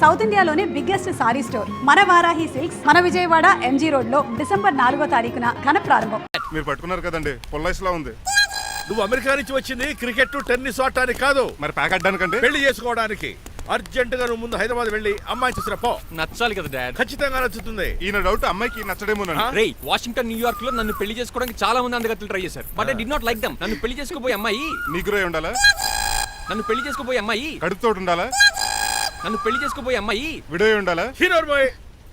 South ఇండియాలోనే biggest sorry store మన Varahi silks మన విజయవాడ ఎంజీ రోడ్ లో డిసెంబర్ 4వ తారీఖున ఘన ప్రారంభం. మీరు పట్టుకున్నారు కదండి పొల్లైస్లా ఉంది. నువ్వు అమెరికా నుంచి వచ్చింది క్రికెట్ టెన్నిస్ ఆడటానికి కాదు, మరి ప్యాక్ అడ్డానికండి పెళ్లి చేసుకోవడానికి. అర్జెంట్ గా నువ్వు ముందు హైదరాబాద్ వెళ్ళి అమ్మాయి చూసిన పో. నచ్చాలి కదా డాడ్. ఖచ్చితంగా నచ్చుతుంది. ఈయన డౌట్ అమ్మాయికి నచ్చడేమోనండి. రే వాషింగ్టన్ న్యూయార్క్ లో నన్ను పెళ్లి చేసుకోవడానికి చాలా మంది అందగత్తలు ట్రై చేశారు, but I do not like them. నన్ను పెళ్లి చేసుకోబోయే అమ్మాయి నీగురై ఉండాలా? నన్ను పెళ్లి చేసుకోబోయే అమ్మాయి కడుపుతోటి ఉండాలా? నన్ను పెళ్లి చేసుకోబోయే అమ్మాయి విడోయి ఉండాలా? హీరో బాయ్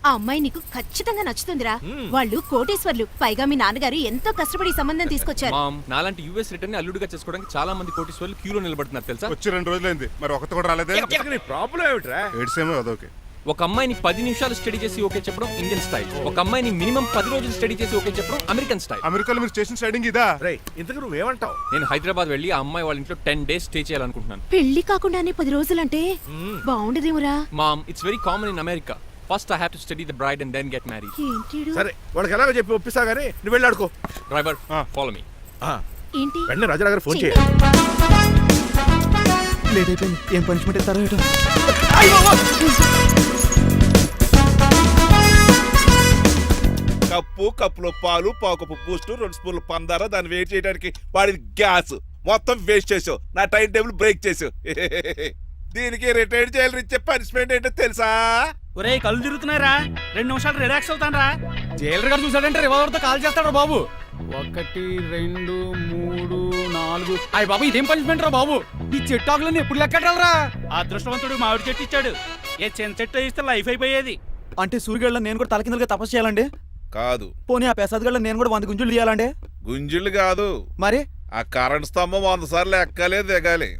ఆ అమ్మాయి నీకు ఖచ్చితంగా నచ్చుతుందిరా. వాళ్ళు కోటేశ్వర్లు, పైగా మీ నాన్నగారు ఎంతో కష్టపడి సంబంధం తీసుకొచ్చారు. మామ్ నాలాంటి యుఎస్ రిటర్న్ ని అల్లుడిగా చేసుకోవడానికి చాలా మంది కోటీశ్వర్లు క్యూలో నిలబడుతున్నారు తెలుసా. వచ్చి 2 రోజులైంది, మరి ఒకటి కూడా రాలేదే. నీ ప్రాబ్లం ఏమిట్రా? ఏడ్సేమో అదొకే. ఒక అమ్మాయిని 10 నిమిషాలు స్టడీ చేసి ఓకే చెప్పడం ఇండియన్ స్టైల్. ఒక అమ్మాయిని మినిమం 10 రోజులు స్టడీ చేసి ఓకే చెప్పడం అమెరికన్ స్టైల్. అమెరికాలో మీరు స్టేషన్ స్టైడింగ్ ఇదా? రే ఇంతకు నువ్వేమంటావు? నేను హైదరాబాద్ వెళ్ళి ఆ అమ్మాయి వాళ్ళ ఇంట్లో 10 days స్టే చేయాలనుకుంటున్నాను. పెళ్లి కాకుండానే 10 రోజులంటే బాగుండదేమురా. Mom it's very common in America. First I have to study the bride and then get married. ఏంటిడు? సరే వాడికి ఎలాగో చెప్పి ఒప్పిస్తా గానీ నువ్వు వెళ్ళి ఆడుకో. Driver follow me. ఏంటి? వెంటనే రాజారావు గారు ఫోన్ చేయ. లేట్ అయిపోయింది. ఏం పనిష్మెంట్ ఇస్తారో ఏటో. కప్పులో పాలు, పావుకప్పు బూస్ట్, 2 స్పూన్లు పందార, దాన్ని వెయిట్ చేయడానికి వాడి గ్యాస్ మొత్తం వేస్ట్ చేసావు. నా టైం టేబుల్ బ్రేక్ చేసావు. దీనికి రిటైర్డ్ జైలు ఇచ్చే పనిష్మెంట్ ఏంటో తెలుసా? ఒరే కళ్ళు తిరుగుతున్నారా, 2 నిమిషాలు రిలాక్స్ అవుతానరా. జైలర్ గారు చూసాడంటే రివాల్వర్ తో కాల్ చేస్తాడు బాబు. 1 2 3 4 అయ్య బాబు ఇదేం పనిష్మెంట్ రా బాబు. ఈ చెట్టాకులన్నీ ఎప్పుడు లెక్కట్టాలరా? అదృష్టవంతుడు మామిడి చెట్టు ఇచ్చాడు. ఏ చిన్న చెట్టు ఇస్తే లైఫ్ అయిపోయేది. అంటే సూర్యగళ్ళ నేను కూడా తలకిందలుగా తపస్సు చేయాలండి? కాదు. పోనీ ఆ పెసాద్ నేను కూడా 100 గుంజులు తీయాలండి? గుంజిళ్ళు కాదు, మరి ఆ కరెంట్ స్తంభం 100 సార్లు ఎక్కాలే దిగాలి.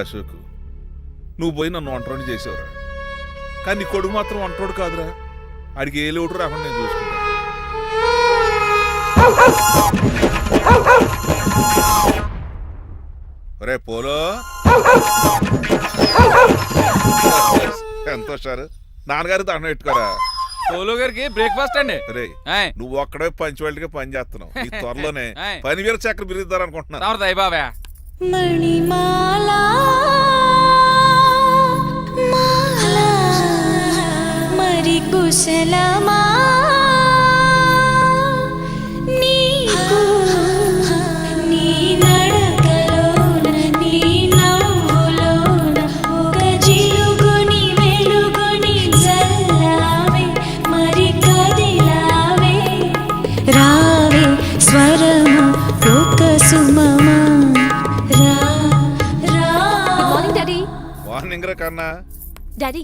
అశోక్ నువ్వు పోయి నన్ను ఒంటరిని చేసేవరా, కానీ నీ కొడుకు మాత్రం ఒంటరోడు కాదురా. ఆడికి ఏ లోటు రాకుండా నేను చూసుకుంటాను. రే పోలో ఎంత సార్ నాన్నగారు దండం పెట్టుకోరా. పోలో గారికి బ్రేక్ఫాస్ట్ అండి. రే నువ్వు ఒక్కడే పంచువాళ్ళగా పని చేస్తున్నావు. ఈ త్వరలోనే 10,000 చక్రం బిరుగుతారు అనుకుంటున్నా. బాబా మణిమాలా మాలా మరి కుశలమా నీకు నీ నడకలోన నీ నవ్వులోన ఒక జిలుగుని వెలుగుని జల్లావే మరి కదిలావే రావే స్వరము ఒక సుమమా. మార్నింగ్ రా కన్నా. డాడీ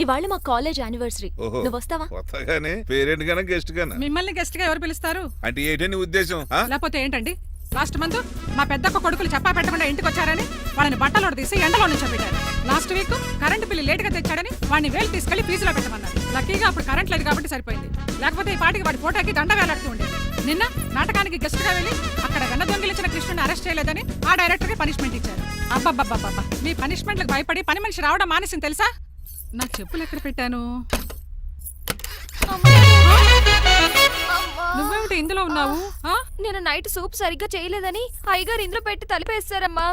ఇవాళ మా కాలేజ్ యానివర్సరీ, నువ్వు వస్తావా? వస్తాగానే పేరెంట్ గానా గెస్ట్ గానా? మిమ్మల్ని గెస్ట్ గా ఎవరు పిలుస్తారు? అంటే ఏంటి నీ ఉద్దేశం? లేకపోతే ఏంటండి, లాస్ట్ మంత్ మా పెద్దక్క కొడుకులు చెప్పా పెట్టకుండా ఇంటికి వచ్చారని వాళ్ళని బట్టలోడు తీసి ఎండలో నుంచోబెట్టారు. Last week current bill late గా తెచ్చాడని వాడిని వేలు తీసుకెళ్లి ఫీజులో పెట్టమన్నారు. లక్కీగా అప్పుడు కరెంట్ లేదు కాబట్టి సరిపోయింది, లేకపోతే ఈ పాటికి వాడి ఫోటోకి దండ వేలాడుతూ ఉండేది. నిన్న నాటకానికి గెస్ట్ గా వెళ్ళి అక్కడ వెన్న దొంగిలించిన కృష్ణుని అరెస్ట్ చేయలేదని ఆ డైరెక్టర్ కి పనిష్మెంట్ ఇచ్చారు. అబ్బబ్బబ్బబ్బా, మీ పనిష్మెంట్లకు భయపడి పని మనిషి రావడం మానేసింది తెలుసా? నా చెప్పులు ఎక్కడ పెట్టాను? నువ్వేమిటి ఇందులో ఉన్నావు? నేను నైట్ సూప్ సరిగ్గా చేయలేదని అయ్యగారు ఇందులో పెట్టి తలిపేస్తారమ్మా.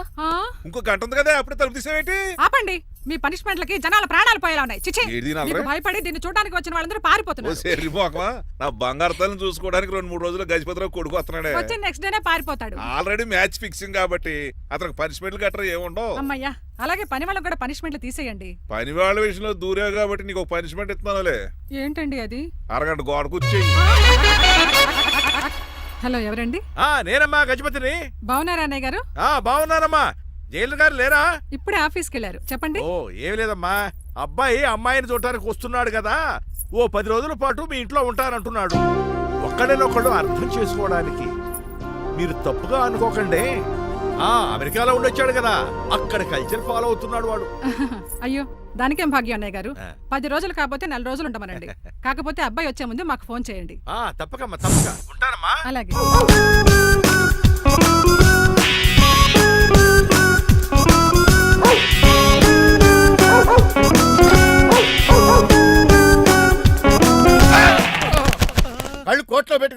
ఇంకో గంట ఉంది కదా, అప్పుడు తలుపు తీసేవేంటి? ఆపండి, మీ పనిష్మెంట్లకి జనాల ప్రాణాలు పోయేలా ఉన్నాయి. చిచి, మీకు భయపడి దీన్ని చూడడానికి వచ్చిన వాళ్ళందరూ పారిపోతున్నారు. నా బంగారు తల్లిని చూసుకోవడానికి 2-3 రోజులు గజపతిరావు కొడుకు వస్తున్నాడే. వచ్చి నెక్స్ట్ డేనే పారిపోతాడు. ఆల్రెడీ మ్యాచ్ ఫిక్సింగ్ కాబట్టి అతనికి పనిష్మెంట్లు గట్రా ఏముండవు. అమ్మయ్యా, అలాగే పని వాళ్ళకి కూడా పనిష్మెంట్లు తీసేయండి. పని వాళ్ళ విషయంలో దూరే కాబట్టి నీకు పనిష్మెంట్ ఇస్తున్నానులే. ఏంటండి అది? అరగంట గోడ కూర్చేయి. హలో, ఎవరండి? నేనమ్మా గజపతిని. బాగున్నారా అన్నయ్య గారు? బాగున్నానమ్మా. జైలు గారు లేరా? ఇప్పుడే ఆఫీస్కి వెళ్ళారు. చెప్పండి. ఓ ఏమి లేదమ్మా, అబ్బాయి అమ్మాయిని చూడటానికి వస్తున్నాడు కదా, ఓ 10 రోజుల పాటు మీ ఇంట్లో ఉంటానంటున్నాడు. ఒక్కడేనొక్కడు అర్థం చేసుకోవడానికి మీరు తప్పుగా అనుకోకండి. అమెరికాలో ఉండొచ్చాడు కదా, అక్కడ కల్చర్ ఫాలో అవుతున్నాడు వాడు. అయ్యో, దానికేం భాగ్యం అన్నయ్య గారు. 10 రోజులు కాకపోతే 4 రోజులు ఉంటామనండి. కాకపోతే అబ్బాయి వచ్చే ముందు మాకు ఫోన్ చేయండి. తప్పకమ్మా, తప్పక ఉంటానమ్మా. అలాగే.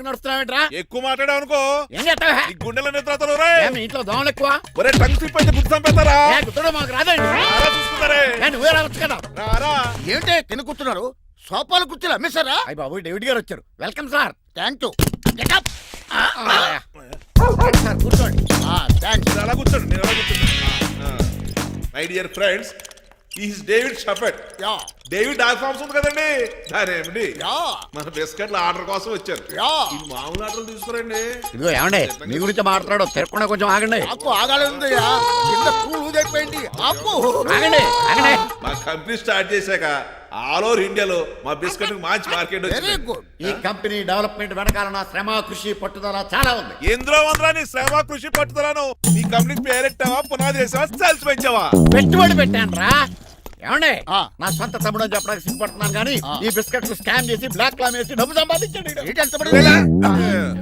నడుస్తున్నావేంట్రా? ఎక్కువ మాట్లాడావు అనుకో ఏం చేస్తావా? నీ గుండెల నిద్రతలు రే. మీ ఇంట్లో దోమలు ఎక్కువ? ఒరే టంగ్ స్లిప్ అయితే గుర్తు చంపేస్తారా? గుర్తుడు మాకు రాదండి. రారా చూసుకుంటారే. నువ్వే రావచ్చు కదా. రారా. ఏంటి తిని కూర్చున్నారు? సోఫాలు కుర్చీలు అమ్మేశారా? అయ్యి బాబు డేవిడ్ గారు వచ్చారు. Welcome sir. Thank you. Sir కూర్చోండి. థ్యాంక్స్. నేను అలా కూర్చోండి, నేను అలా కూర్చోండి. My dear friends, is David షఫెట్. యా డేవిడ్ డాగ్ ఫార్మ్స్ ఉంది కదండి, దానేమిటి యా మన బిస్కెట్ల ఆర్డర్ కోసం వచ్చారు. యా ఈ మామూలు ఆర్డర్లు తీసుకురండి. ఇదిగో ఏమండి మీ గురించి మాట్లాడు. తిరగకుండా కొంచెం ఆగండి. ఆపు ఆగాలి. కింద కూల్ ఊదైపోయింది. ఆపు ఆగండి ఆగండి. మా కంపెనీ స్టార్ట్ చేశాక ఆల్ ఓవర్ ఇండియాలో మా బిస్కెట్ మంచి మార్కెట్ వెరీ వచ్చింది. గుడ్. ఈ కంపెనీ డెవలప్మెంట్ వెనకాల నా శ్రమ కృషి పట్టుదల చాలా ఉంది. ఎందులో ఉందిరా నీ శ్రమ కృషి పట్టుదలను? నీ కంపెనీకి పేరెట్టావా, పునాది వేసావా, సేల్స్ పెంచావా? పెట్టుబడి పెట్టాను రా. ఏమండి నా సొంత తమ్ముడు అని చెప్పడానికి సిగ్గుపడుతున్నాను కానీ ఈ బిస్కెట్లు స్కామ్ చేసి బ్లాక్ క్లామ్ వేసి డబ్బు సంపాదించండి.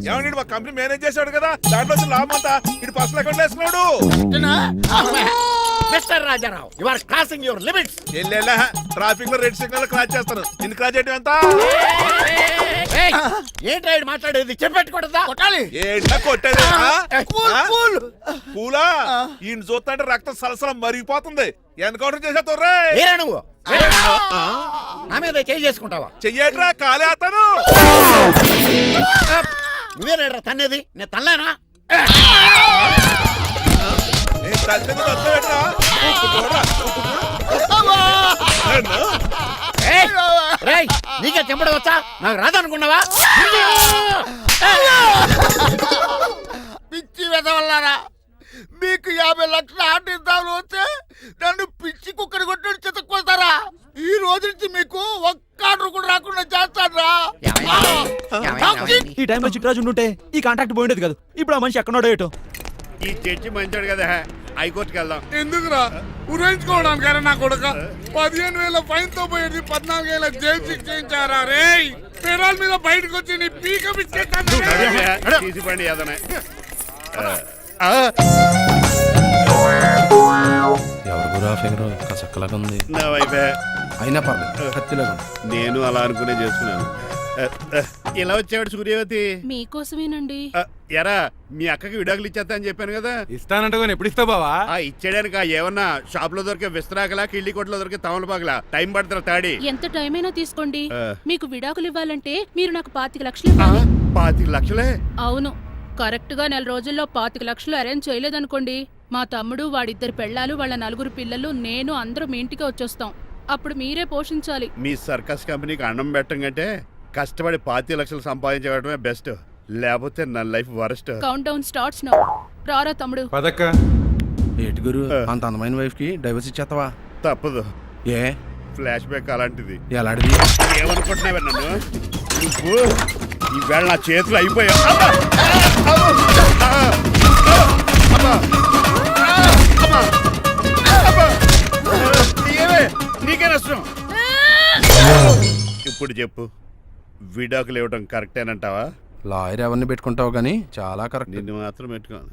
ఏమండి మా కంపెనీ మేనేజ్ చేశాడు కదా, దాంట్లో లాభం అంతా ఇటు పర్సనల్ అకౌంట్ వేసుకున్నాడు. Mister Rajarao you are crossing your limits. Traffic లో రెడ్ సిగ్నల్ క్రాస్ చేస్తాను. నిన్ను క్రాస్ చేయడం ఎంత? ఏంటి రైడ్ మాట్లాడేది? చెప్పెట్టుకూడదా? కొట్టాలి. ఏంటా కొట్టేది? కూల్. పూలా ఈయన చూస్తుంటే రక్తం సలసలం మరిగిపోతుంది. ఎన్కౌంటర్ చేసేతో ఏరా నువ్వు నా మీద చేయి చేసుకుంటావా? చెయ్యట్రా కాలే అతను. నువ్వే రేడ్రా తన్నేది, నేను తనలేనా? నీకే చెంపడం వచ్చా? నాకు రాదనుకున్నావా? పిచ్చి వెదవల్లారా, మీకు 50 లక్షల ఆటిద్దాలు వస్తే నన్ను పిచ్చి కుక్కని కొట్టి చెతక్కొస్తారా? ఈ రోజు నుంచి మీకు ఒక్క ఆర్డర్ కూడా రాకుండా చేస్తారా? ఈ టైంలో చిట్రాజు ఉండుంటే ఈ కాంట్రాక్ట్ పోయిండేది కదా. ఇప్పుడు ఆ మనిషి ఎక్కడో ఏటో. ఈ చర్చి మంచాడు కదా, హైకోర్టుకి వెళ్దాం. ఎందుకురా ఉరేంచుకోవడానికి నా కొడుక 15,000 ఫైన్ తో పోయేది 14 ఏళ్ళ జైలు శిక్ష చేయించారా రే? పెరాల మీద బయటకు వచ్చి నీ పీక తీసిపండి ఏదైనా. ఎవరు గురా ఫిగర్ కసక్కలాగా ఉంది. నా వైపే అయినా పర్లేదు, కత్తిలాగా. నేను అలా అనుకునే చేసుకున్నాను. ఇలా వచ్చాడు సూర్యవతి. మీకోసమేనండి. ఎరా మీ అక్కకి విడాకులు ఇచ్చేస్తా అని చెప్పాను కదా. ఇస్తానంటే ఎప్పుడు ఇస్తావు బావా? ఇచ్చేయడానికి ఏమన్నా షాప్ లో దొరికే విస్తరాకలా, కిళ్ళి కొట్లో దొరికే తమలపాకలా టైం పడుతున్నా తాడి. ఎంత టైం అయినా తీసుకోండి. మీకు విడాకులు ఇవ్వాలంటే మీరు నాకు 25 లక్షలు ఇవ్వాలి. 25 లక్షలే? అవును. కరెక్ట్ గా 4 రోజుల్లో 25 లక్షలు అరేంజ్ చేయలేదనుకోండి, మా తమ్ముడు, వాడిద్దరు పెళ్ళాలు, వాళ్ళ 4 పిల్లలు, నేను అందరూ మీ ఇంటికి వచ్చేస్తాం. అప్పుడు మీరే పోషించాలి. మీ సర్కస్ కంపెనీకి అన్నం పెట్టం కంటే కష్టపడి 25 లక్షలు సంపాదించడమే బెస్ట్. లేకపోతే నా life worst. Count down starts now. రారా తమ్ముడు. పదక్క. ఏటి గురు అంత అందమైన వైఫ్ కి డైవర్స్ ఇచ్చేస్తావా? తప్పదు. ఏ ఫ్లాష్ బ్యాక్ అలాంటిది. ఎలాంటిది? ఏమనుకుంటున్నావా నన్ను? నువ్వు ఈవేళ నా చేతులు అయిపోయా. నీకే నష్టం. ఇప్పుడు చెప్పు, విడాకులు ఇవ్వడం కరెక్టేనంటావా? లాయర్ ఎవరిని పెట్టుకుంటావు గానీ చాలా కరెక్ట్. నిన్ను మాత్రం పెట్టుకోను.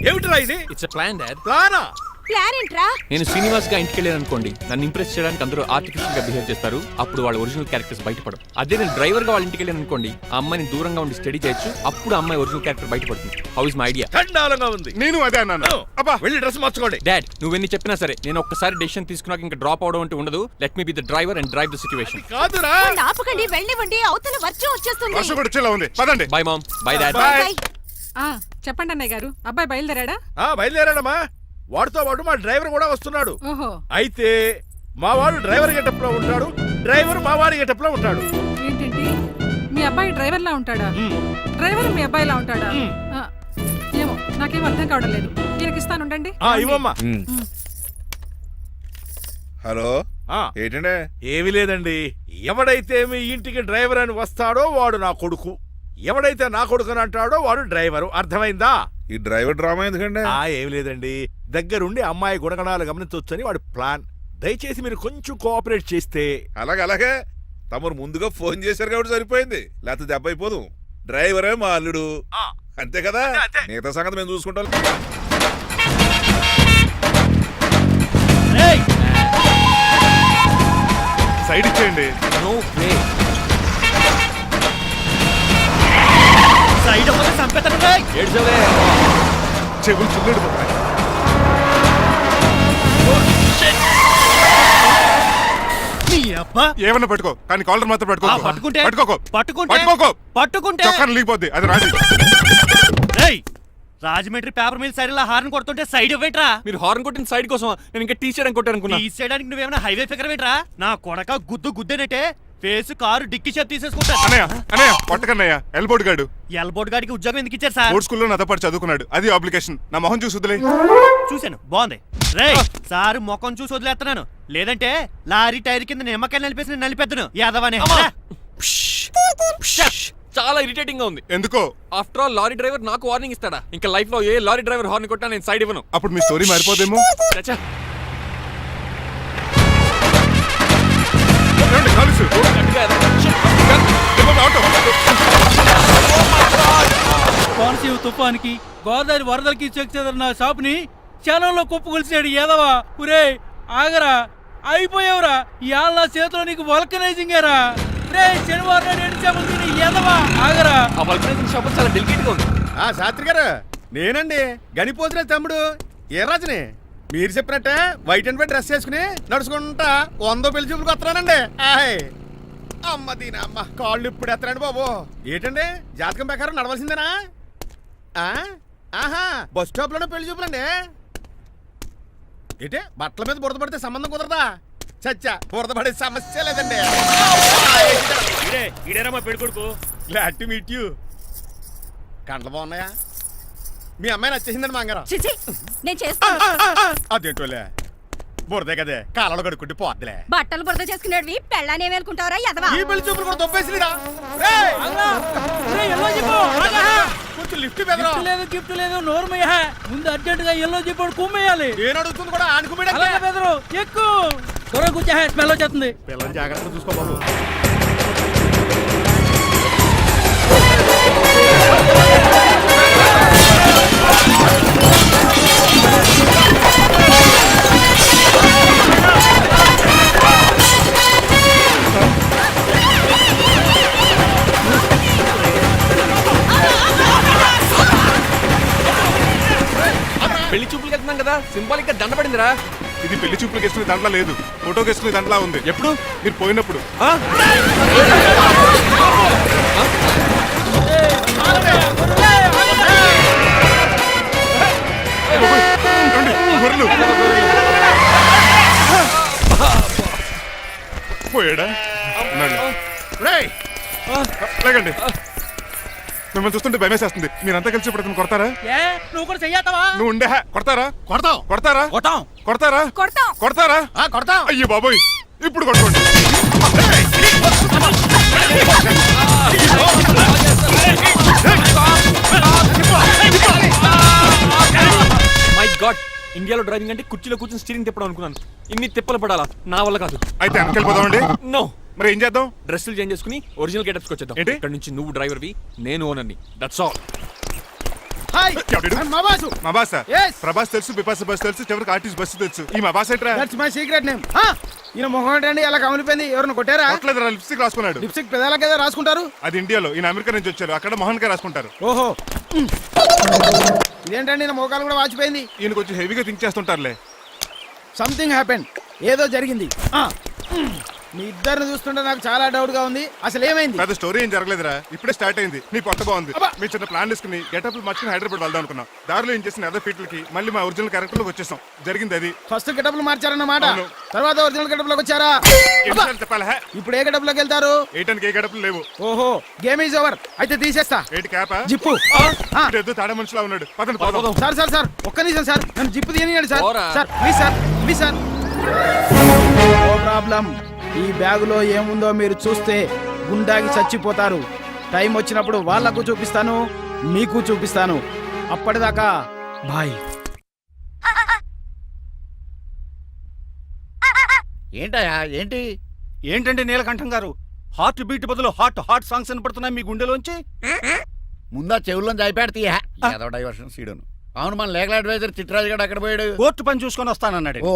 ఏమిటిరా ఇది? It's plan dad. ప్లానా? ప్లాన్ ఏంట్రా? నేను శ్రీనివాస్ గా ఇంటికి వెళ్ళాను అనుకోండి, నన్ను ఇంప్రెస్ చేయడానికి అందరూ ఆర్టిఫిషియల్ గా బిహేవ్ చేస్తారు. అప్పుడు వాళ్ళ ఒరిజినల్ క్యారెక్టర్స్ బయటపడవు. అదే నేను డ్రైవర్ గా వాళ్ళ ఇంటికి వెళ్ళాను అనుకోండి, ఆ అమ్మాయిని దూరంగా ఉండి స్టడీ చేయొచ్చు. అప్పుడు ఆ అమ్మాయి ఒరిజినల్ క్యారెక్టర్ బయటపడుతుంది. How is my idea? ఖండాలంగా ఉంది. నేను అదే అన్నాను. అబ్బా వెళ్ళి డ్రెస్ మార్చుకోండి. డాడ్ నువ్వెన్ని చెప్పినా సరే నేను ఒక్కసారి డెసిషన్ తీసుకున్నాక ఇంకా డ్రాప్ అవడం అంటే ఉండదు. Let me be the driver and drive the situation. కాదురా. ఆపకండి, వెళ్ళనివ్వండి. అవతల వర్షం వచ్చేస్తుంది. వర్షం కూడా వచ్చేలా ఉంది. పదండి. Bye mom. Bye dad. చెప్పండి అన్నయ్య గారు, అబ్బాయి బయలుదేరాడా? బయలుదేరాడమ్మా. వాడితో పాటు మా డ్రైవర్ కూడా వస్తున్నాడు. ఓహో. అయితే మా వాడు డ్రైవర్ గెటప్ లో ఉంటాడు, డ్రైవర్ మా వాడి గెటప్ లో ఉంటాడు. ఏంటండి మీ అబ్బాయి డ్రైవర్ లా ఉంటాడా? డ్రైవర్ మీ అబ్బాయి లా ఉంటాడా? ఏమో నాకేం అర్థం కావడం లేదు. ఈయనకి ఇస్తాను ఉండండి. ఇవ్వమ్మా. హలో ఏంటంటే? ఏమీ లేదండి. ఎవడైతే మీ ఇంటికి డ్రైవర్ అని వస్తాడో వాడు నా కొడుకు, ఎవడైతే నా కొడుకు అని అంటాడో వాడు డ్రైవరు. అర్థమైందా? ఈ డ్రైవర్ డ్రామా ఎందుకండి? ఏమి లేదండి, దగ్గరుండి అమ్మాయి గుణగణాలు గమనించవచ్చని వాడి ప్లాన్. దయచేసి మీరు కొంచెం కోఆపరేట్ చేస్తే. అలాగే తమరు ముందుగా ఫోన్ చేశారు కాబట్టి సరిపోయింది, లేకపోతే దెబ్బ అయిపోదు. డ్రైవరే మా అల్లుడు, అంతే కదా. మిగతా సంగతి మేము చూసుకుంటాం. సైడ్ ఇచ్చేయండి. No way. సైడ్ అవ్వక చంపేస్తాను రేయ్. ఏడ్చవే. చెవులు చిల్లుడిపోతున్నాయి. నీ అబ్బా. ఏమన్నా పట్టుకో, కానీ కాలర్ మాత్రం పట్టుకో. పట్టుకుంటే పట్టుకోకో. పట్టుకుంటే పట్టుకోకో. పట్టుకుంటే చొక్కాను లీగిపోద్ది, అది రాదు. రేయ్, Rajahmundry paper mill side horn కొడుతుంటే సైడ్ ఇవ్వేట్రా? మీరు హార్న్ కొట్టిన సైడ్ కోసం నేను ఇంకా టీ షర్ట్ కొట్టారనుకున్నా. తీసేయడానికి నువ్వేమైనా హైవే ఫిగర్ వేట్రా? నా కొడక గుద్దు గుద్దేనంటే ఫేస్ కారు డిక్కి షేప్ తీసేసుకుంటా. అన్నయ్య కొట్టకన్నయ్య, ఎల్బోర్డ్ గాడు. ఎల్బోర్డ్ గాడికి ఉద్యోగం ఎందుకు ఇచ్చారు సార్? బోర్డ్ స్కూల్లో నాతో పాటు చదువుకున్నాడు, అది అప్లికేషన్. నా మొహం చూసి వదిలే. చూశాను, బాగుంది. రే సారు ముఖం చూసి వదిలేస్తున్నాను, లేదంటే లారీ టైర్ కింద నిమ్మకాయ నలిపేసి నేను నలిపేద్దును యాదవనే. చాలా ఇరిటేటింగ్ గా ఉంది. ఎందుకో? ఆఫ్టర్ ఆల్ లారీ డ్రైవర్ నాకు వార్నింగ్ ఇస్తాడా? ఇంకా లైఫ్ లో ఏ లారీ డ్రైవర్ హార్న్ కొట్టా నేను సైడ్ ఇవ్వను. అప్పుడు మీ స్టోరీ మారిపోదేమో. చచ్చా. ఏమండి, కాలుసు? ఆటో. కోనసీమ తుఫానికి గోదావరి వరదలకి చెక్ చెదరిన షాపుని క్షణంలో కుప్పగొలిచాడు ఏదవా. ఒరే ఆగరా, అయిపోయావురా. ఇవాళ నా చేతిలో నీకు వల్కనైజింగ్ ఏరా. రే శనివారం రెండు చేపలు తిని ఏదవా ఆగరా. ఆ వల్కనైజింగ్ షాప్ చాలా డెలికేట్ గా ఉంది. శాస్త్రి గారు, నేనండి గనిపోతున్న తమ్ముడు ఏ రాజుని. మీరు చెప్పినట్టే వైట్ అండ్ వైట్ డ్రెస్ వేసుకుని నడుచుకుంటా 100 పెళ్లి చూపులకు వస్తున్నానండి. అమ్మ దీని అమ్మ, కాళ్ళు ఇప్పుడు ఎత్తరండి బాబు. ఏంటండి జాతకం ప్రకారం నడవలసిందేనా? ఆహా, బస్ స్టాప్ లోనే పెళ్లి చూపులండి. ఏంటి బట్టల మీద బురద పడితే సంబంధం కుదరదా? చచ్చా, బురద పడే సమస్య లేదండి. ఇదేనా మా పెళ్లి కొడుకు? Glad to meet you. కండ్లు బాగున్నాయా? మీ అమ్మాయి నచ్చేసిందండి మాంగారం. నేను చేస్తాను. అదేంటోలే, బురదే కదే, కాలంలో కడుక్కుంటే పోద్దులే. బట్టలు బురద చేసుకునేవి పెళ్ళానే వేలుకుంటావరా ఎదవా? ఈ పెళ్లి చూపులు కూడా దొబ్బేసిరా. కొంచెం లిఫ్ట్ బెదరా. లేదు గిఫ్ట్ లేదు, నోరుమయ్య. ముందు అర్జెంట్ గా ఎల్లో చెప్పాడు కుమ్మేయాలి. నేను అడుగుతుంది కూడా ఆనుకుమేడా. బెదరు ఎక్కువ త్వరగా కూర్చో, స్మెల్ వచ్చేస్తుంది. పిల్లలు జాగ్రత్తగా చూసుకో బాబు. పెళ్లి చూపులకి వెళ్తున్నాం కదా, సింబాలిక్ గా దండ పడిందిరా. ఇది పెళ్లి చూపులకు వేసుకునే దాంట్లో లేదు, ఫోటోకి వేసుకునే దాంట్లో ఉంది. ఎప్పుడు? మీరు పోయినప్పుడు. గొర్రెలు పోయాడా? లేకండి, మిమ్మల్ని చూస్తుంటే భయమేసేస్తుంది. మీరంతా కలిసి ఇప్పుడు అతను కొడతారా? నువ్వు కూడా చెయ్యతావా? నువ్వు ఉండే కొడతారా? కొడతాం కొడతారా? కొడతాం కొడతారా? కొడతాం. కొడతారా? కొడతాం. అయ్యో బాబోయ్, ఇప్పుడు కొట్టుకోండి. మై గాడ్, ఇండియాలో డ్రైవింగ్ అంటే కుర్చీలో కూర్చొని స్టీరింగ్ తిప్పడం అనుకున్నాను. ఇన్ని తిప్పలు పడాలా? నా వల్ల కాదు. అయితే వెనకెళ్ళిపోదామండి. నో. మరి ఏం చేద్దాం? డ్రెస్సులు చేంజ్ చేసుకుని ఒరిజినల్ గెటప్స్కి వచ్చేద్దాం. ఏంటి? ఇక్కడ నుంచి నువ్వు డ్రైవర్వి, నేను ఓనర్ని. That's all. హాయ్, ఎవడు? మా బాసు. మా బాస. Yes. ప్రభాస్ తెలుసు, బిపాస బస్ తెలుసు, చివరికి ఆర్టిస్ట్ బస్సు తెలుసు. ఈ మా బాస్ ఏంట్రా? That's my secret name. ఈయన మొహం ఏంటండి ఎలా కమిలిపోయింది? ఎవరిని కొట్టారా? కొట్టలేదురా, లిప్స్టిక్ రాసుకున్నాడు. లిప్స్టిక్ పెదాల కదా రాసుకుంటారు. అది ఇండియాలో, ఈయన అమెరికా నుంచి వచ్చారు, అక్కడ మోహన్ గారు రాసుకుంటారు. ఓహో, ఇదేంటండి నా మోకాలు కూడా వాచిపోయింది. ఈయన కొంచెం హెవీగా థింక్ చేస్తుంటారులే. సంథింగ్ హ్యాపెన్, ఏదో జరిగింది. మీ ఇద్దరిని చూస్తుంటే నాకు చాలా డౌట్ గా ఉంది. అసలు ఏమైంది? పెద్ద స్టోరీ ఏం జరగలేదురా, ఇప్పుడే స్టార్ట్ అయింది. నీ కొత్త బాగుంది. మీ చిన్న ప్లాన్ తీసుకుని గెటప్ మార్చుకుని హైదరాబాద్ వెళ్దాం అనుకున్నాం. దారిలో ఏం చేసిన అదర్ ఫీట్లకి మళ్ళీ మా ఒరిజినల్ క్యారెక్టర్ లోకి వచ్చేసాం. జరిగింది అది. ఫస్ట్ గెటప్లు మార్చారన్నమాట, అవును. తర్వాత ఒరిజినల్ గెటప్ లోకి వచ్చారా? ఎన్నిసార్లు చెప్పాలా? ఇప్పుడు ఏ గెటప్ లోకి వెళ్తారు? ఏటానికి ఏ గెటప్లు లేవు. ఓహో, గేమ్ ఈజ్ ఓవర్. అయితే తీసేస్తా. ఏంటి క్యాపా? జిప్పు. ఏదో తాడా మనిషిలా ఉన్నాడు. పదండి పోదాం. సార్ సార్ సార్, ఒక్క నిమిషం సార్, నన్ను జిప్పు తీయనియండి సార్. పోరా. Sir please sir, please sir. No problem. ఈ బ్యాగులో ఏముందో మీరు చూస్తే గుండాకి చచ్చిపోతారు. టైం వచ్చినప్పుడు వాళ్ళకు చూపిస్తాను, మీకు చూపిస్తాను. అప్పటిదాకా బాయ్. ఏంటయ్యా ఏంటి? ఏంటంటే నీలకంఠం గారు, హార్ట్ బీట్ బదులు హాట్ సాంగ్స్ వినపడుతున్నాయి మీ గుండెలోంచి. ముందా చెవుల్లో జాయిపెడతీయా ఏదో డైవర్షన్ సీడును. అవును, మన లీగల్ అడ్వైజర్ చిట్రాజు గారు అక్కడ పోయాడు. కోర్టు పని చూసుకొని వస్తానన్నాడు. ఓ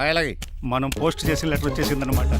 అలాగే మనం పోస్ట్ చేసిన లెటర్ వచ్చేసిందనమాట.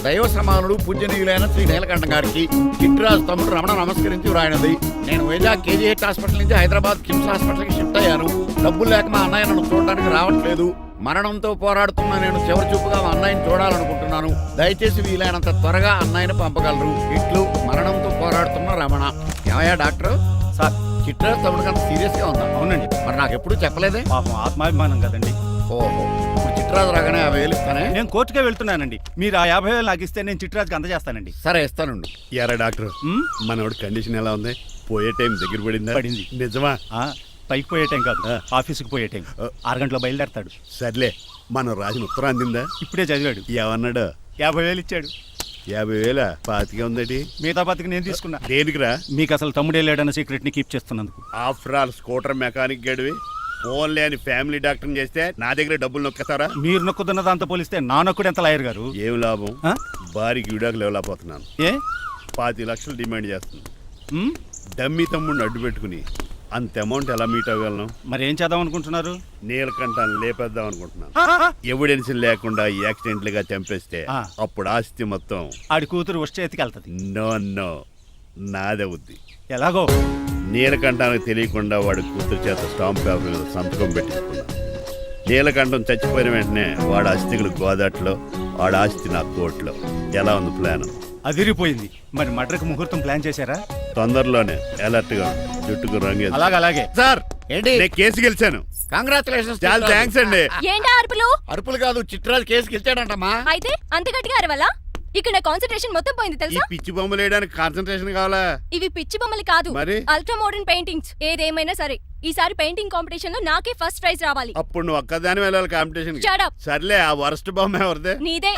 దైవ సమానుడు పూజనీయులైన శ్రీ నీలకంఠం గారికి చిట్టిరాజు తమ్ముడు రమణ నమస్కరించి వ్రాయినది. నేను వైజాగ్ కేజీహెచ్ హాస్పిటల్ నుంచి హైదరాబాద్ కిమ్స్ హాస్పిటల్కి షిఫ్ట్ అయ్యాను. డబ్బులు లేక మా అన్నయ్య నన్ను చూడడానికి రావట్లేదు. మరణంతో పోరాడుతున్న నేను చివరి చూపుగా మా అన్నయ్యని చూడాలనుకుంటున్నాను. దయచేసి వీలైనంత త్వరగా అన్నయ్యని పంపగలరు. ఇట్లు మరణంతో పోరాడుతున్న రమణ. ఏమయ్యా డాక్టర్? సార్, చిట్టిరాజు తమ్ముడికి అంత సీరియస్ గా ఉందా? అవునండి. మరి నాకు ఎప్పుడు చెప్పలేదే? పాపం ఆత్మాభిమానం కదండి. ఓహో, ఇప్పుడు చిట్టిరాజు రాగానే 50,000 ఇస్తానే. నేను కోర్టుకే వెళ్తున్నానండి. మీరు ఆ 50,000 నాకు ఇస్తే నేను చిట్టిరాజుకి అందజేస్తానండి. సరే ఇస్తానండి. ఎరా డాక్టర్, మనోడి కండిషన్ ఎలా ఉంది? పోయే టైం దగ్గర పడిందా? పడింది. నిజమా? పైకి పోయే టైం కాదు, ఆఫీస్కి పోయే టైం. 6 గంటలో బయలుదేరతాడు. సర్లే, మనం రాసిన ఉత్తరం అందిందా? ఇప్పుడే చదివాడు. ఏమన్నాడు? 50,000 ఇచ్చాడు. 50,000 పాతిగా ఉందటి. మిగతా బతికి నేను తీసుకున్నా. దేనికిరా? మీకు అసలు తమ్ముడే లేడన్న సీక్రెట్ ని కీప్ చేస్తున్నందుకు. ఆఫ్టర్ ఆల్ స్కూటర్ మెకానిక్ గడివి ఫోన్ లేని ఫ్యామిలీ డాక్టర్ చేస్తే నా దగ్గర డబ్బులు నొక్కుతారా? మీరు నొక్కుతున్న దాంతో పోలిస్తే నా నొక్కుడు ఎంత లాయర్ గారు? ఏం లాభం? భారీకి విడాకులు ఇవ్వలేకపోతున్నాను. ఏ 5 లక్షలు డిమాండ్ చేస్తుంది. డమ్మీ తమ్ముడిని అడ్డు పెట్టుకుని అంత అమౌంట్ ఎలా మీట్ అవ్వగలను? మరి ఏం చేద్దాం అనుకుంటున్నారు? నీలకంఠాన్ని లేపేద్దాం అనుకుంటున్నాను. ఎవిడెన్స్ లేకుండా యాక్సిడెంట్ గా చంపేస్తే అప్పుడు ఆస్తి మొత్తం ఆడి కూతురు వచ్చే చేతికి వెళ్తుంది. నో నో, నాదవుద్ది. ఎలాగో నీలకంఠానికి తెలియకుండా వాడి కూతురు చేత స్టాంప్ పేపర్ మీద సంతకం పెట్టించుకున్నాను. నీలకంఠం చచ్చిపోయిన వెంటనే వాడి అస్థికులు గోదాట్లో, వాడి ఆస్తి నా కోర్టులో. ఎలా ఉంది ప్లాన్? అదిరిపోయింది. మరి మర్డర్కి ముహూర్తం ప్లాన్ చేశారా? తొందరలోనే. అలర్ట్ గా జుట్టుకు రంగు. అలాగే సార్ ఏంటి? నేను కేసు గెలిచాను. కంగ్రాచులేషన్స్. చాలా థ్యాంక్స్ అండి. ఏంటా అరుపులు? అరుపులు కాదు, చిట్టిరాజు కేసుకి ఇచ్చాడంటమ్మా. అయితే అంత గట్టిగా అరవాలా? ఇక్కడ నా కాన్సన్ట్రేషన్ మొత్తం పోయింది ఈ తెలుసా? పిచ్చి బొమ్మలు వేయడానికి కాన్సన్ట్రేషన్ కావాలా? ఇవి పిచ్చి బొమ్మలు కాదు, మరి? Ultra modern paintings. ఏదేమైనా సరే ఈసారి పెయింటింగ్ కాంపిటీషన్ లో నాకే ఫస్ట్ ప్రైజ్ రావాలి. అప్పుడు నువ్వు ఒక్కదాని వెళ్ళాలి కాంపిటీషన్. Shut up. సర్లే, ఆ వరస్ట్ బొమ్మ ఎవరిదే? నీదే.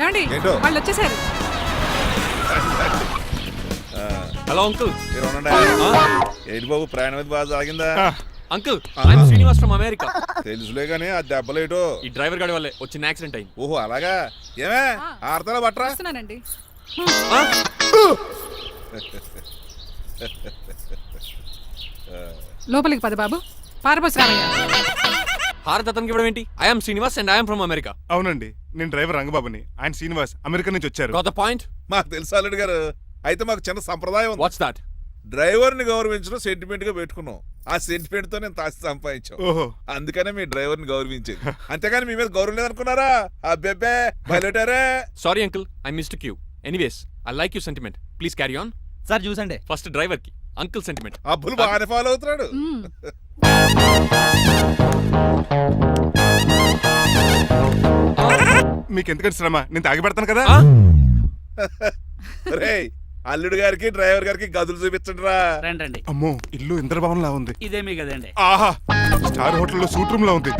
ఏమండి వాళ్ళు వచ్చేసారు. Hello uncle. ఏంటి బాబు, ప్రయాణం అయితే బాగా సాగిందా? Uncle, I'm Srinivas from America. తెలుసులే గానీ ఆ దెబ్బలేటో. ఈ డ్రైవర్ గాడి వల్లే వచ్చిన యాక్సిడెంట్ అయింది. ఓహో అలాగా. ఏమే ఆడతారా బట్రా? వస్తున్నానండి. లోపలికి పద బాబు. పారబోస్ రామయ్య. హారత్ అతనికి ఇవ్వడం ఏంటి? I'm Srinivas and I'm from America. అవునండి, నేను డ్రైవర్ రంగబాబుని. ఆయన శ్రీనివాస్ అమెరికా నుంచి వచ్చారు. Got the point? మాకు తెలుసు అల్లుడు గారు. అయితే మాకు చిన్న సంప్రదాయం ఉంది. What's that? డ్రైవర్ ని గౌరవించడం సెంటిమెంట్ గా పెట్టుకున్నాం. ఆ సెంటిమెంట్ తో నేను తాసి సంపాదించాం. ఓహో, అందుకనే మీ డ్రైవర్ ని గౌరవించేది. అంతేగాని మీ మీద గౌరవం లేదనుకున్నారా? అబ్బెబ్బే బయలుటారే. Sorry uncle, I mistake you. Anyways, I like you sentiment. Please carry on. Sir చూసండి. ఫస్ట్ డ్రైవర్ కి అంకుల్ సెంటిమెంట్. అబ్బులు బాగానే ఫాలో అవుతున్నాడు. మీకు ఎందుకంటే శ్రమ, నేను తాగి పెడతాను కదా. రేయ్, అల్లుడు గారికి డ్రైవర్ గారికి గదులు చూపించండి రా. రండి. అమ్మో, ఇల్లు ఇంద్రభవన్ లా ఉంది. ఇదేమీ కదండి. ఆహా, స్టార్ హోటల్లో సూట్ రూమ్ లా ఉంది.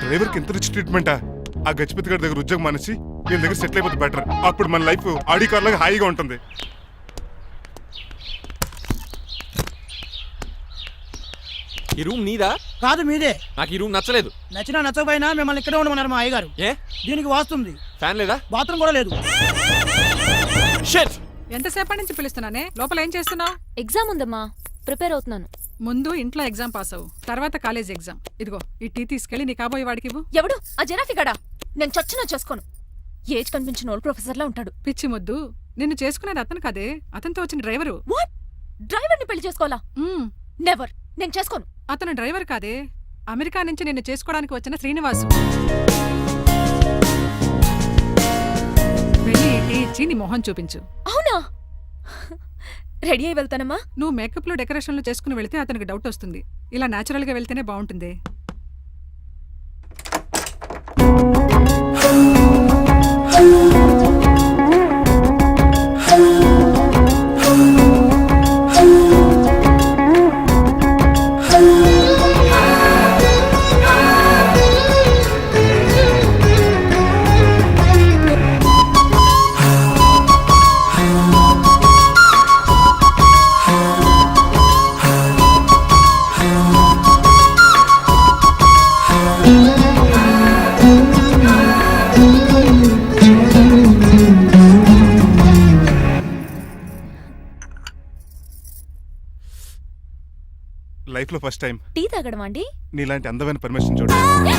డ్రైవర్ కి ఎంత రిచ్ ట్రీట్మెంటా. ఆ గజపతి గారి దగ్గర ఉద్యోగం మానేసి వీళ్ళ దగ్గర సెటిల్ అయిపోతే బెటర్. అప్పుడు మన లైఫ్ ఆడి కార్ లాగా హాయిగా ఉంటుంది. ఈ రూమ్ నీదా? కాదు మీదే. నాకు ఈ రూమ్ నచ్చలేదు. నచ్చినా నచ్చకపోయినా మిమ్మల్ని ఇక్కడే ఉండమన్నారు మా అయ్యగారు. ఏ దీనికి వాస్తుంది. ఫ్యాన్ లేదా? బాత్రూమ్ కూడా లేదు. షిట్. ఎంతసేపటి నుంచి పిలుస్తున్నానే? లోపల ఏం చేస్తున్నావు? ఎగ్జామ్ ఉందమ్మా, ప్రిపేర్ అవుతున్నాను. ముందు ఇంట్లో ఎగ్జామ్ పాస్ అవ్వు, తర్వాత కాలేజ్ ఎగ్జామ్. ఇదిగో ఈ టీ తీసుకెళ్లి నీ కాబోయే వాడికి ఇవ్వు. ఎవడు ఆ జరాఫీ గడా? నేను చచ్చినా చేసుకోను. ఏజ్ కనిపించిన ఓల్డ్ ప్రొఫెసర్ లా ఉంటాడు. పిచ్చి ముద్దు, నిన్ను చేసుకునేది అతను కాదే, అతనితో వచ్చిన డ్రైవరు. వాట్? డ్రైవర్ ని పెళ్లి చేసుకోవాలా? నెవర్. నేను చేసుకోను. అతను డ్రైవర్ కాదే, అమెరికా నుంచి నిన్ను చేసుకోవడానికి వచ్చిన శ్రీనివాసు. వెళ్ళి టీ ఇచ్చి నీ మొహం చూపించు. అవునా? రెడీ అయి వెళ్తానమ్మా. నువ్వు మేకప్ లో డెకరేషన్లు చేసుకుని వెళ్తే అతనికి డౌట్ వస్తుంది. ఇలా నేచురల్ గా వెళ్తేనే బాగుంటుంది. లైఫ్ లో ఫస్ట్ టైం టీ తాగడం అండి. నీలాంటి అందమైన పర్మిషన్ చూడండి.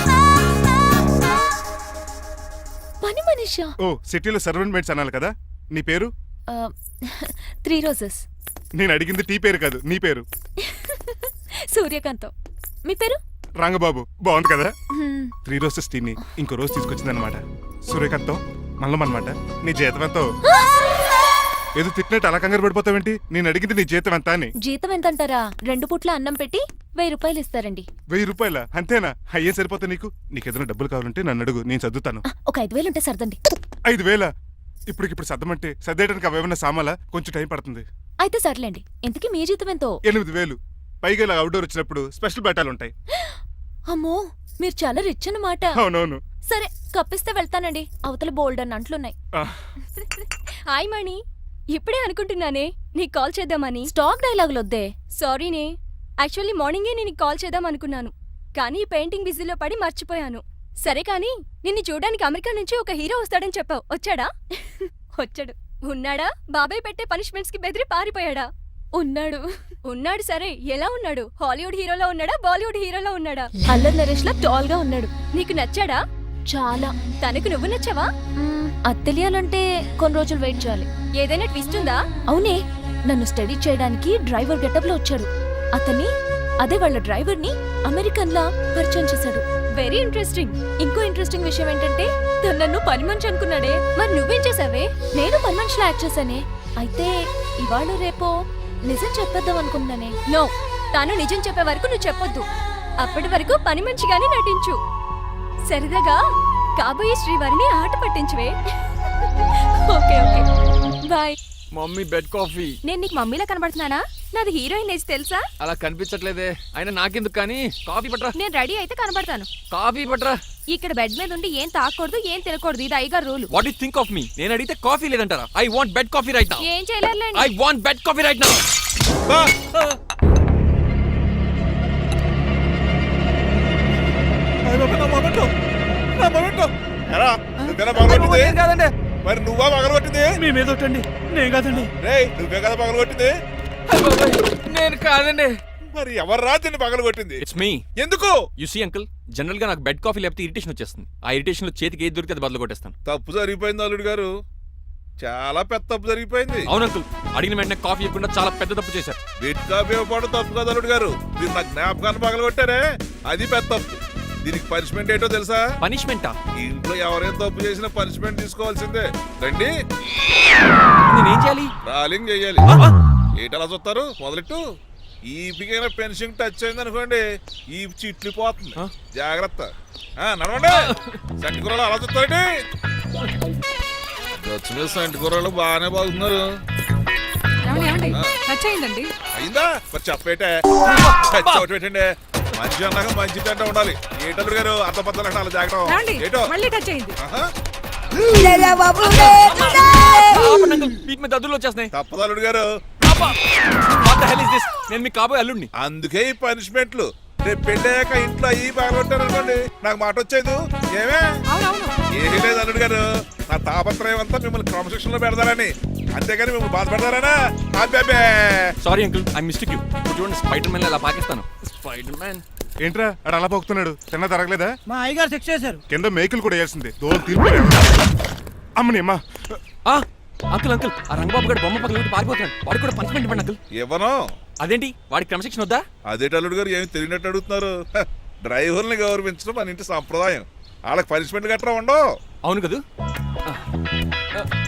నిషా ఓ సిటీలో సర్వెంట్ మేట్స్ అనాలి కదా. నీ పేరు? 3 రోజెస్. నేను అడిగింది టీ పేరు కాదు, నీ పేరు. సూర్యకాంతం. మీ పేరు? రంగబాబు. బాగుంది కదా. 3 రోజెస్ టీని ఇంకో రోజు తీసుకొచ్చిందనమాట. సూర్యకాంతం మల్లం అనమాట. నీ జీతం ఎంతో? ఏదో తిట్టినట్టు అలా కంగారు పడిపోతావేంటి? నేను అడిగింది నీ జీతం ఎంత అని. జీతం ఎంత అంటారా? 2 పూట్ల అన్నం పెట్టి 1000 రూపాయలు ఇస్తారండి. 1000 రూపాయల? అంతేనా? అయ్యే సరిపోతా నీకు. నీకేదైనా డబ్బులు కావాలంటే నన్ను అడుగు, నేను చదువుతాను. ఒక 5000 ఉంటే సర్దండి. 5000? ఇప్పటికిప్పుడు సర్దమంటే సర్దేయడానికి అవేమన్నా సామాలా? కొంచెం టైం పడుతుంది. అయితే సర్లేండి. ఇంతకీ మీ జీతం ఎంతో? 8000. పైగా ఇలా అవుట్డోర్ వచ్చినప్పుడు స్పెషల్ బట్టాలు ఉంటాయి. అమ్మో, మీరు చాలా రిచ్ అన్నమాట. అవునవును. సరే, కప్పిస్తే వెళ్తానండి. అవతల బోల్డ్ అన్న అంట్లున్నాయి. హాయ్ మణి. ఇప్పుడే అనుకుంటున్నానే నీకు కాల్ చేద్దామని. స్టాక్ డైలాగులు వద్దే. సారీనే. యాక్చువల్లీ మార్నింగే నేను కాల్ చేద్దాం అనుకున్నాను, కానీ ఈ పెయింటింగ్ బిజీలో పడి మర్చిపోయాను. సరే కానీ నిన్ను చూడడానికి అమెరికా నుంచి ఒక హీరో వస్తాడని చెప్పావు. వచ్చాడా? వచ్చాడు. ఉన్నాడా? బాబాయ్ పెట్టే పనిష్మెంట్స్ కి బెదిరి పారిపోయాడా? ఉన్నాడు. ఉన్నాడు. సరే, ఎలా ఉన్నాడు? హాలీవుడ్ హీరోలో ఉన్నాడా, బాలీవుడ్ హీరోలో ఉన్నాడా? అల్లరి నరేష్ లా టాల్ గా ఉన్నాడు. నీకు నచ్చాడా? చాలా. తనకు నువ్వు నచ్చావా? అది తెలియాలంటే కొన్ని రోజులు వెయిట్ చేయాలి. ఏదైనా ట్విస్ట్ ఉందా? అవునే, నన్ను స్టడీ చేయడానికి డ్రైవర్ గెటప్ లో వచ్చాడు. అతన్ని, అదే వాళ్ళ డ్రైవర్ ని అమెరికన్ లా పరిచయం చేశాడు. Very interesting. ఇంకో ఇంట్రెస్టింగ్ విషయం ఏంటంటే తను నన్ను పని మనిషి అనుకున్నాడే. మరి నువ్వేం చేసావే? నేను పని మనిషిలా యాక్ట్ చేశానే. అయితే ఇవాళ రేపో నిజం చెప్పేద్దాం అనుకున్నానే. నో, తాను నిజం చెప్పే వరకు నువ్వు చెప్పొద్దు. అప్పటి వరకు పని మనిషిగానే నటించు. సరదాగా కాబోయే శ్రీవారిని ఆట పట్టించువే. Okay okay, bye. Mummy bed coffee. నేను నీకు మమ్మీలా కనబడుతున్నానా? నాది హీరోయిన్ ఏజ్ తెలుసా? అలా కనిపించట్లేదే. అయినా నాకెందుకు కానీ. కాఫీ పట్రా. నేను రెడీ అయితే కనబడతాను. కాఫీ పట్రా. ఇక్కడ బెడ్ మీద ఉండి ఏం తాకూడదు, ఏం తినకూడదు. ఇది అయ్యగారు rule. What you think of me? నేను అడిగితే కాఫీ లేదంటారా? I want bed coffee right now. ఏం చేయలేరులేండి. I want bed coffee right now. కాదండి, మరి నువ్వా పగలగొట్టింది? మీ మీద ఒట్టండి, నేను కాదండి. రేయ్, నువ్వే కదా పగలగొట్టింది? నేను కాదండి. మరి ఎవర్రా దీన్ని పగలగొట్టింది? It's me. ఎందుకు? యు సీ అంకుల్, జనరల్ గా నాకు బెడ్ కాఫీ లేకపోతే ఇరిటేషన్ వచ్చేస్తుంది. ఆ ఇరిటేషన్ లో చేతికి ఏది దొరికితే అది బదులు కొట్టేస్తాను. తప్పు జరిగిపోయింది అల్లుడు గారు, చాలా పెద్ద తప్పు జరిగిపోయింది. అవును అంకుల్, అడిగిన వెంటనే కాఫీ ఇవ్వకుండా చాలా పెద్ద తప్పు చేశారు. బెడ్ కాఫీ ఇవ్వడం తప్పు కాదు అల్లుడు గారు, మీరు నా జ్ఞాపకాన్ని పగలగొట్టారే, అది పెద్ద తప్పు. దీనికి పనిష్మెంట్ ఏంటో తెలుసా? పనిష్మెంటా? ఇంట్లో ఎవరైనా తప్పు చేసినా పనిష్మెంట్ తీసుకోవాల్సిందే. రండి. నేనేం చేయాలి? రాలింగ్ చెయ్యాలి. ఏటలా చూస్తారు? మొదలెట్టు. ఈపికైనా పెన్షన్ టచ్ అయింది అనుకోండి, ఈ చిట్లు పోతుంది. జాగ్రత్త. నడవండి. సంటి కూరలు అలా చూస్తారండి. గచ్చు మీద సంటి కూరలు బాగానే బాగుతున్నారు. టచ్ అయిందండి. అయిందా? మరి చెప్పేటే టచ్ అవుట్ పెట్టండి. మంచి అన్నాక మంచి తింటా ఉండాలి. ఏటల్లుడు గారు అర్థపత్రాలు అలా జాగ్రత్త. ఏటో మళ్ళీ టచ్ అయింది. వీటి మీద దద్దులు వచ్చేస్తున్నాయి. తప్పదల్లుడు గారు. నేను మీకు కాబోయే అల్లుడిని. అందుకే ఈ పనిష్మెంట్లు. రేపు పెళ్ళాక ఇంట్లో అయ్యి బాగుంటారు అనుకోండి, నాకు మాట వచ్చేది ఏమే? ఏమీ లేదు అల్లుడు గారు, నా తాపత్రయం అంతా మిమ్మల్ని క్రమశిక్షణలో పెడతారని, అంతేగాని మిమ్మల్ని బాధపడతారనా? Sorry uncle, I mistake you. చూడండి, స్పైడర్ మ్యాన్ అలా పాకిస్తాను. స్పైడర్ మ్యాన్ ఏంట్రా అడు అలా పోతున్నాడు? తిన్న తరగలేదా? మా అయ్యగారు చెక్ చేశారు. కింద మేకులు కూడా వేయాల్సిందే. దోలు తీర్పు. అమ్మని అమ్మా. అంకుల్ అంకుల్, ఆ రంగబాబు గారు బొమ్మ పక్కన పారిపోతున్నాడు. వాడికి కూడా పనిష్మెంట్ ఇవ్వండి అంకుల్. ఇవ్వను. అదేంటి, వాడికి క్రమశిక్షణ వద్దా? అదేంటి అల్లుడు గారు ఏమి తెలియనట్టు అడుగుతున్నారు? డ్రైవర్ని గౌరవించడం మన ఇంటి సంప్రదాయం. వాళ్ళకి పనిష్మెంట్ గట్రా ఉండవు. అవును కదా.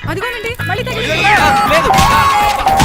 అదిగోనండి మళ్ళీ లేదు.